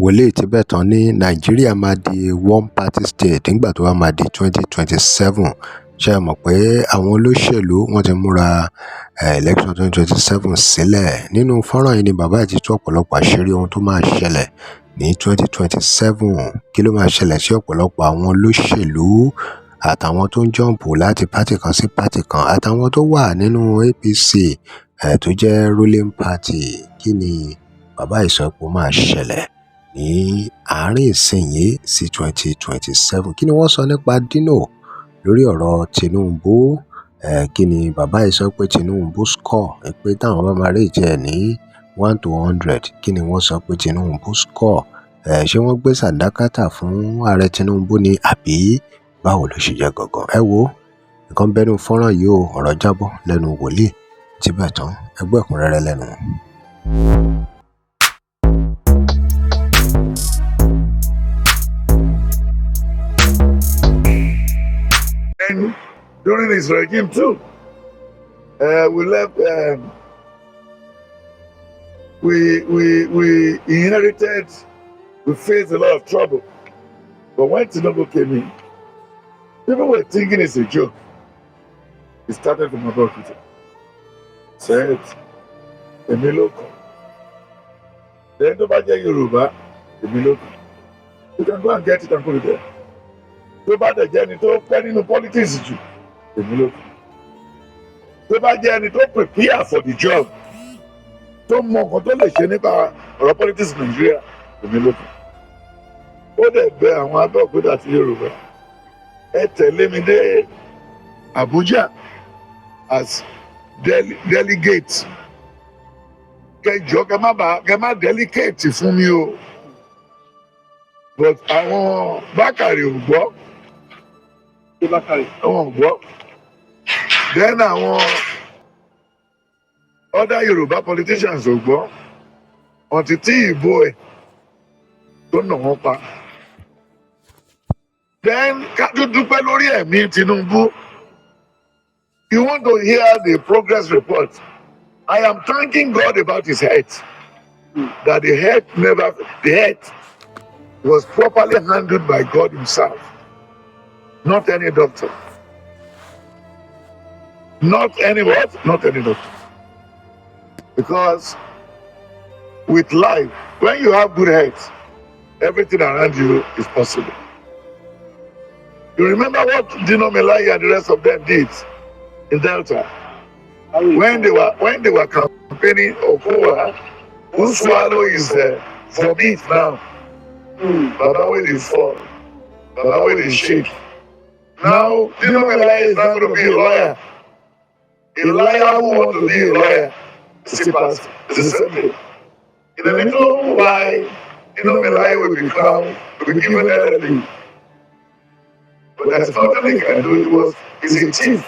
wòlíì Tibetan ní Nàìjíríà máa di one party state nígbà tó bá máa di 2027. Ṣé ẹ mọ̀ pé àwọn olóṣèlú wọ́n ti múra election 2027 sílẹ̀? Nínú fọ́nrán yìí ni bàbá yìí ti tú ọ̀pọ̀lọpọ̀ àṣírí ohun tó máa ṣẹlẹ̀ ní 2027. Kí ló máa ṣẹlẹ̀ sí ọ̀pọ̀lọpọ̀ àwọn olóṣèlú àtàwọn tó ń jọ̀ǹpù láti pátì kan sí pátì kan àtàwọn tó wà nínú APC tó jẹ́ ruling party? Kí ni bàbá yìí sọ pé ó máa ṣẹlẹ̀ ní àárín ìsinyìí sí 2027? Kí ni wọ́n sọ nípa Dino lórí ọ̀rọ̀ Tinubu? Kí ni bàbá yìí sọ pé Tinubu score pé táwọn bá máa rate ẹ̀ ní 1 to 100? Kí ni wọ́n sọ pé Tinubu score? Ṣé wọ́n gbé sàdákátà fún ààrẹ Tinubu ni àbí báwo ló ṣe jẹ́ gangan? Ẹ wo nǹkan bẹ́nu fọ́nrán yìí o, ọ̀rọ̀ jábọ́ lẹ́nu wòlíì Tibetan, ẹgbẹ́ ẹ̀kúnrẹ́rẹ́ lẹ́nu. And during his regime too, we left. We inherited. We faced a lot of trouble, but when Tinubu came in, people were thinking it's a joke. It started from above. Said, "Emiloko." Then to Baja Yoruba, Emiloko. You can go and get it and put it there. Tó bá dẹ̀ jẹ́ ẹni tó pẹ́ nínú politics jù, èmi ló kù. Tó bá jẹ́ ẹni tó prepare for the job, tó mọ nǹkan tó lè ṣe nípa ọ̀rọ̀ politics Nàìjíríà, èmi ló kù. Ó dẹ̀ bẹ àwọn Abẹ́òkúta àti Yorùbá, ẹ tẹ̀lé mi dé Abuja as delegate. Kẹjọ kẹ má delegate fún mi o. But àwọn Bákàrè ò gbọ́. Àwọn gbọ́. Then àwọn other Yorùbá politicians ò gbọ́. Ọ̀tí tí ìbò ẹ̀ tó nà wọ́n pa. Then ká tó dúpẹ́ lórí ẹ̀mí Tinubu. You want to hear the progress report? I am thanking God about his health. That the health was properly handled by God himself. Not any doctor. Not any what? Not any doctor. Because with life, when you have good health, everything around you is possible. You remember what Dino Melaye and the rest of them did in Delta? When they were campaigning Okowa, who swallow is vomit now. Baba will fall. Baba will shake. Now, Dino Melaye is not going to be a lawyer. A lawyer who wants to be a lawyer is a pastor. It's the same thing. You don't know why Dino Melaye will be given LLB. But there's nothing he can do. He's a chief.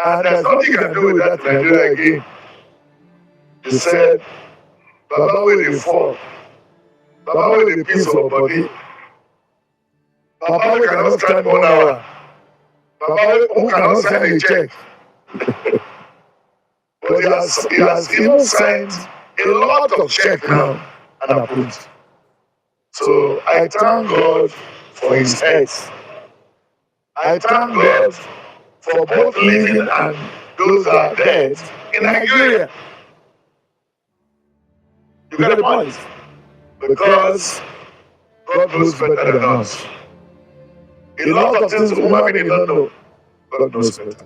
And there's nothing he can do with that Nigeria again. He said, Baba will fall. Baba will be peace of body. Baba cannot stand 1 hour. Baba who cannot sign a check. But he has even signed a lot of checks now and approved. So I thank God for his health. I thank God for both living and those that are dead in Nigeria. You get the point? Because God knows better than us. A lot of things human beings don't know, God knows better.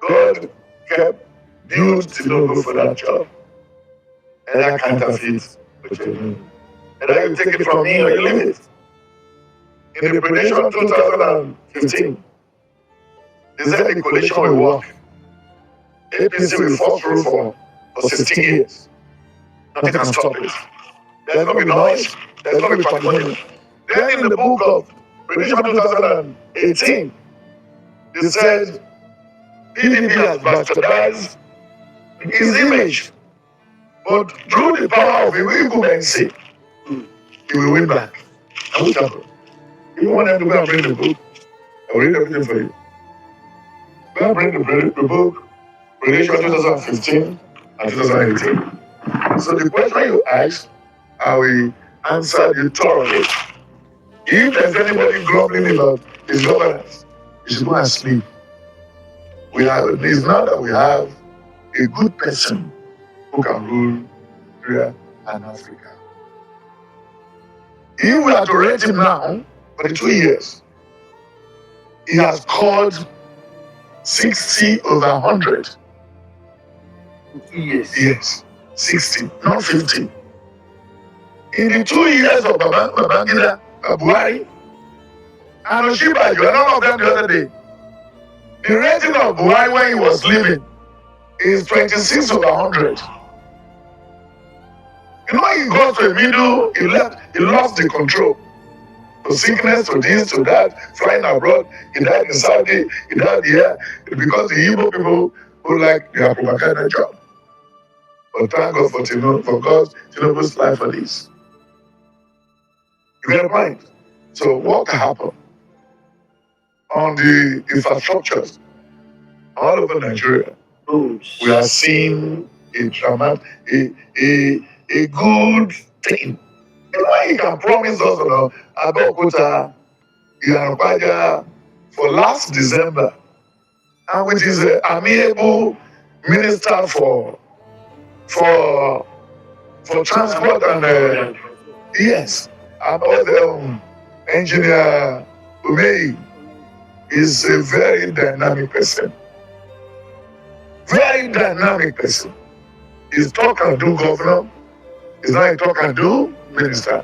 God kept built Tinubu for that job. And I counterfeit what you mean. And I will take it from me or you leave it. In the prediction 2015, they said the coalition will work. APC will fall through for 16 years. Nothing can stop it. There's going to be noise, there's going to be pandemonium. Then in the book of prediction 2018, they said PDP has bastardized his image. But through the power of incumbency, he will win back. And which happened? You want them to go and bring the book? I will read everything for you. Go and bring the book, prediction 2015 and 2018. So the question you asked, I will answer you thoroughly. If there's anybody grumbling about his governance, you should go and sleep. It's not that we have a good person who can rule Nigeria and Africa. If we are to rate him now, for the 2 years, he has scored 60 over 100. 2 years. Yes, 60, not 50. In the 2 years of Babangida, Buhari, and Oshibajo, none of them the other day, the rating of Buhari when he was leaving is 26 over 100. You know, he got to the middle, he lost the control. To sickness, to this, to that, flying abroad, he died in Saudi, he died here, because the Igbo people who like their propaganda job. But thank God for Tinubu, for Tinubu's life at least. You get a point? So what happened on the infrastructures all over Nigeria? We are seeing a good thing. You know, he can promise us, Abeokuta, Yanapaja, for last December, and with his amiable minister for transport and yes, and all the engineer Umei is a very dynamic person. Very dynamic person. He's talk and do governor. He's not a talk and do minister.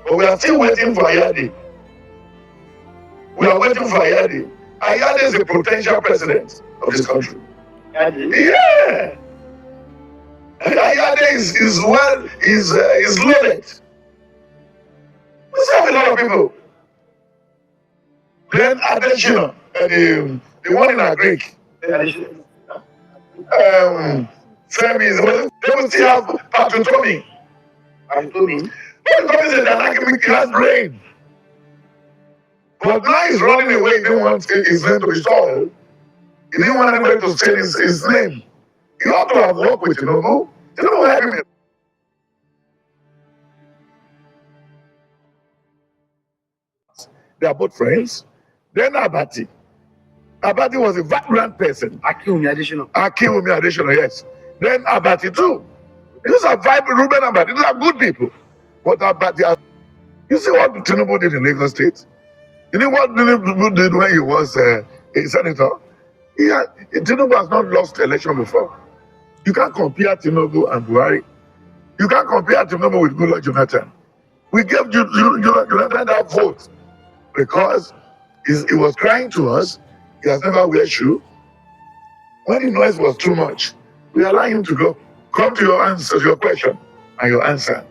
But we are still waiting for Ayade. We are waiting for Ayade. Ayade is a potential president of this country. Yeah. Ayade is loaded. We still have a lot of people. Then Adeshina, the one in our Greek. Femi is well. They will still have Patutomi. Patutomi is a dynamic class brain. But now he's running away. He didn't want his name to be stolen. He didn't want anybody to say his name. He ought to have worked with Tinubu. Tinubu had him. They are both friends. Then Abati. Abati was a vibrant person. Akinwumi Adesina, yes. Then Abati too. These are vibrant, Ruben Abati. These are good people. But Abati, you see what Tinubu did in Lagos State? You know what Tinubu did when he was a senator? Tinubu has not lost the election before. You can't compare Tinubu and Buhari. You can't compare Tinubu with Goodluck Jonathan. We gave Jonathan that vote because he was crying to us. He has never wear shoe. When the noise was too much, we allowed him to go. Come to your answer, your question, and your answer.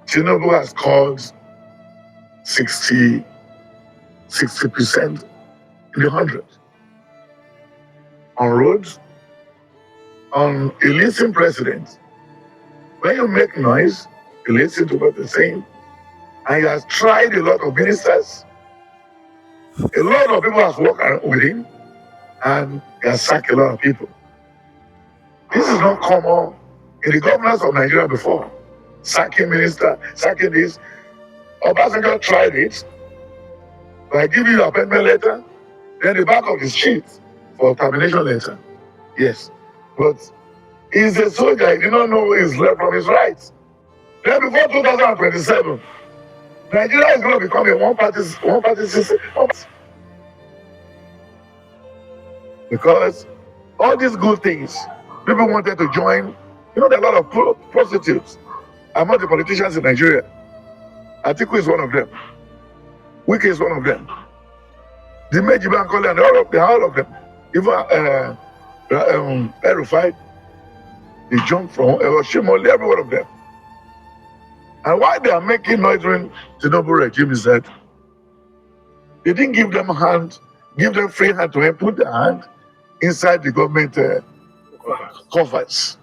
Tinubu has called 60% in the 100. On roads, on a listening president. When you make noise, you listen to what they're saying. And he has tried a lot of ministers. A lot of people have worked with him, and he has sacked a lot of people. This is not common in the governance of Nigeria before. Sacking minister, sacking this. Obasanjo tried it by giving you appointment letter, then the back of his sheet for termination letter. Yes. But he's a soldier, he did not know his left from his right. Then before 2027, Nigeria is going to become a one-party system. Because all these good things, people wanted to join. You know, there are a lot of prostitutes among the politicians in Nigeria. Atiku is one of them. Wike is one of them. The Mejiba and Kola, all of them. Even Erufai, they jumped from Shimoli, every one of them. And why they are making noise during the Tinubu regime is that they didn't give them free hand to put their hand inside the government coffers.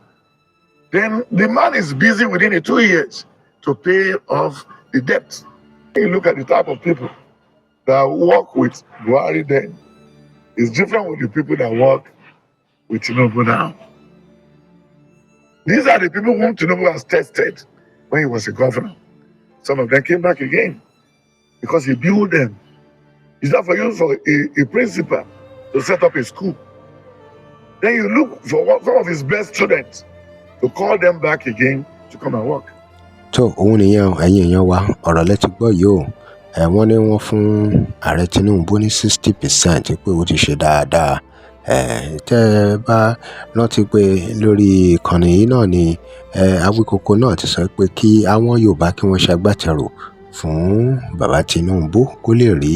Then the man is busy within the 2 years to pay off the debt. You look at the type of people that work with Buhari then, it's different with the people that work with Tinubu now. These are the people whom Tinubu has tested when he was a governor. Some of them came back again because he built them. It's not for you for a principal to set up a school. Then you look for some of his best students to call them back again to come and work. tó òun nìyẹn ẹ̀yin èèyàn wa ọ̀rọ̀ lẹ ti gbọ́ yìí o wọ́n ní wọ́n fún ààrẹ Tinubu ní 60% pé ó ti ṣe dáadáa tẹ́ ẹ bá rántí pé lórí ìkànnì yìí náà ni Awíkoko náà ti sọ pé kí àwọn Yorùbá kí wọ́n ṣagbátẹrù fún bàbá Tinubu kó lè rí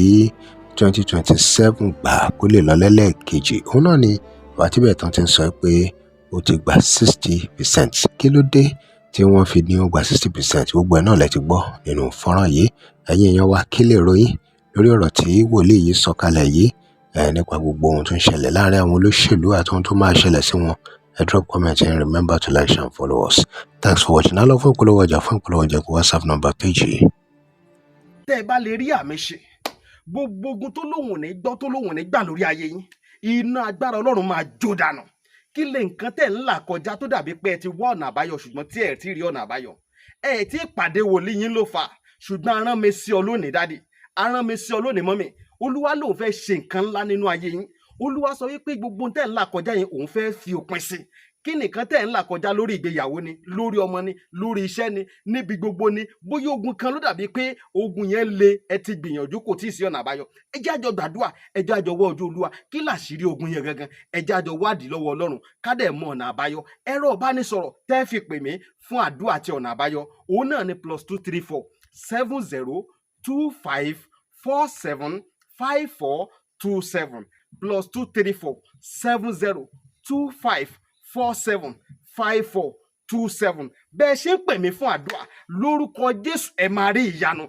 2027 gbà kó lè lọ lẹ́lẹ́ẹ̀kejì òun náà ni bàbá Tibetan ti ń sọ pé ó ti gba 60%. Kí ló dé tí wọ́n fi ní ó gba 60%? Gbogbo ẹ̀ náà lẹ ti gbọ́ nínú fọ́nrán yìí. Ẹ̀yin èèyàn wa kí lè ròyìn lórí ọ̀rọ̀ tí wòlíì yìí sọ kalẹ̀ yìí nípa gbogbo ohun tó ń ṣẹlẹ̀ láàrin àwọn olóṣèlú àti ohun tó máa ṣẹlẹ̀ sí wọn. Drop comment and remember to like, share and follow us. Thanks for watching. Á lọ fún ìpolówó ọjà kó WhatsApp number page yìí. tẹ́ ẹ bá lè rí àmì ṣe gbogbo ogun tó lóhùn ní gbọ́ tó lóhùn ní gbà lórí ayé yín iná agbára Ọlọ́run máa jó dànù. Kí lè nǹkan tẹ̀ ń là kọjá tó dàbí pé ẹ ti wá ọ̀nà àbáyọ ṣùgbọ́n tí ẹ ti rí ọ̀nà àbáyọ ẹ ti pàdé wòlíì yín ló fà ṣùgbọ́n arán mi sí ọ lónìí dádì arán mi sí ọ lónìí mọ́mì Olúwa lòun fẹ́ ṣe nǹkan ńlá nínú ayé yín. Olúwa sọ wípé gbogbo tẹ̀ ń là kọjá yẹn òun fẹ́ fi òpin sí. Kí nìkan tẹ̀ ń là kọjá lórí ìgbéyàwó ni lórí ọmọ ni lórí iṣẹ́ ni níbi gbogbo ni bóyá ogun kan ló dàbí pé ogun yẹn le ẹ ti gbìyànjú kò tí ì sí ọ̀nà àbáyọ ẹ jẹ́ àjọ gbàdúrà ẹ jẹ́ àjọ wá ojú Olúwa kí làṣírí ogun yẹn gangan ẹ jẹ́ àjọ wádìí lọ́wọ́ Ọlọ́run ká dẹ̀ mọ ọ̀nà àbáyọ. Ẹ̀rọ ìbánisọ̀rọ̀ tẹ́ fi pè mí fún àdúrà àti ọ̀nà àbáyọ òun náà ni +234 70 25 47 5427 +234 70 25 47 5427. Bẹ́ẹ̀ ṣe ń pè mí fún àdúrà lórúkọ Jésù ẹ máa rí ìyanu.